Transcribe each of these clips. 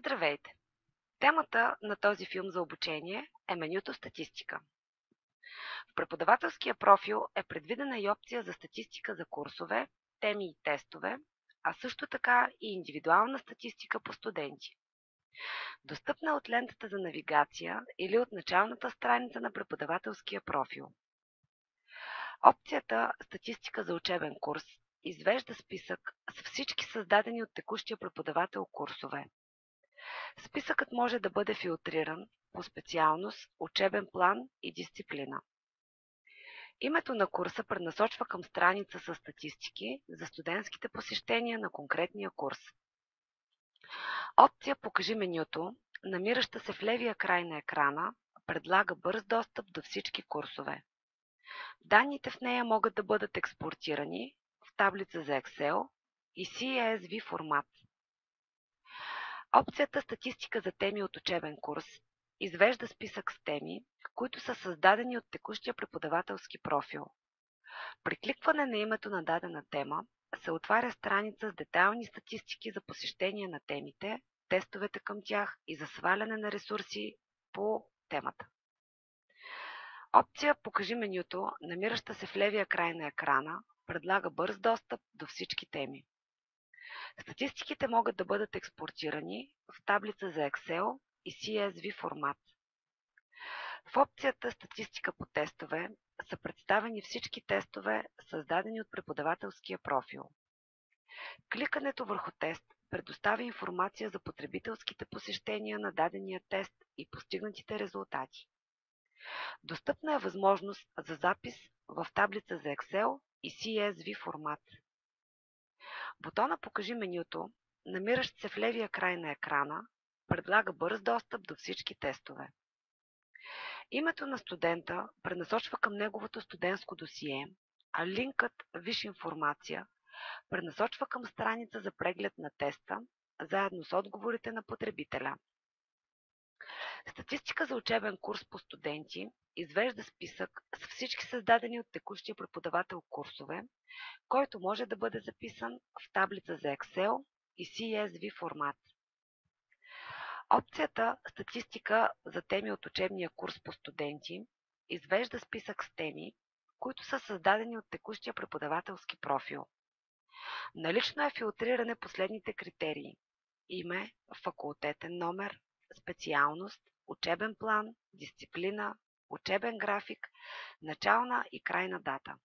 Здравейте! Темата на този филм за обучение е менюто статистика. В преподавателския профил е предвидена и опция за статистика за курсове, теми и тестове, а също така и индивидуална статистика по студенти. Достъпна е от лентата за навигация или от началната страница на преподавателския профил. Опцията Статистика за учебен курс извежда списък с всички създадени от текущия преподавател курсове. Списъкът може да бъде филтриран по специалност, учебен план и дисциплина. Името на курса пренасочва към страница с статистики за студентските посещения на конкретния курс. Опция Покажи менюто, намираща се в левия край на екрана, предлага бърз достъп до всички курсове. Данните в нея могат да бъдат експортирани в таблица за Excel и CSV формат. Опцията Статистика за теми от учебен курс извежда списък с теми, които са създадени от текущия преподавателски профил. При кликване на името на дадена тема се отваря страница с детайлни статистики за посещение на темите, тестовете към тях и за сваляне на ресурси по темата. Опция Покажи менюто, намираща се в левия край на екрана, предлага бърз достъп до всички теми. Статистиките могат да бъдат експортирани в таблица за Excel и CSV формат. В опцията Статистика по тестове са представени всички тестове, създадени от преподавателския профил. Кликането върху тест предоставя информация за потребителските посещения на дадения тест и постигнатите резултати. Достъпна е възможност за запис в таблица за Excel и CSV формат. Бутона Покажи менюто, намиращ се в левия край на екрана, предлага бърз достъп до всички тестове. Името на студента пренасочва към неговото студентско досие, а линкът Виж информация пренасочва към страница за преглед на теста, заедно с отговорите на потребителя. Статистика за учебен курс по студенти извежда списък с всички създадени от текущия преподавател курсове, който може да бъде записан в таблица за Excel и CSV формат. Опцията Статистика за теми от учебния курс по студенти извежда списък с теми, които са създадени от текущия преподавателски профил. Налично е филтриране по следните критерии: име, факултетен номер, специалност, учебен план, дисциплина, учебен график, начална и крайна дата.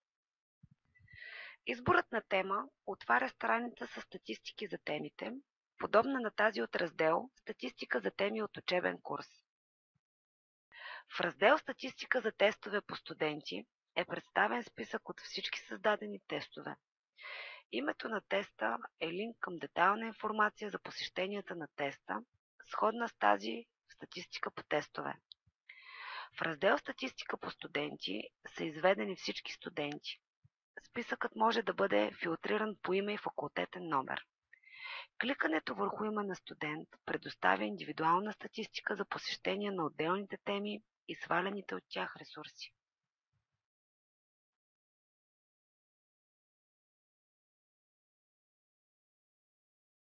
Изборът на тема отваря страница с статистики за темите, подобна на тази от раздел Статистика за теми от учебен курс. В раздел Статистика за тестове по студенти е представен списък от всички създадени тестове. Името на теста е линк към детайлна информация за посещенията на теста, сходна с тази в Статистика по тестове. В раздел Статистика по студенти са изведени всички студенти. Списъкът може да бъде филтриран по име и факултетен номер. Кликането върху име на студент предоставя индивидуална статистика за посещение на отделните теми и сваляните от тях ресурси.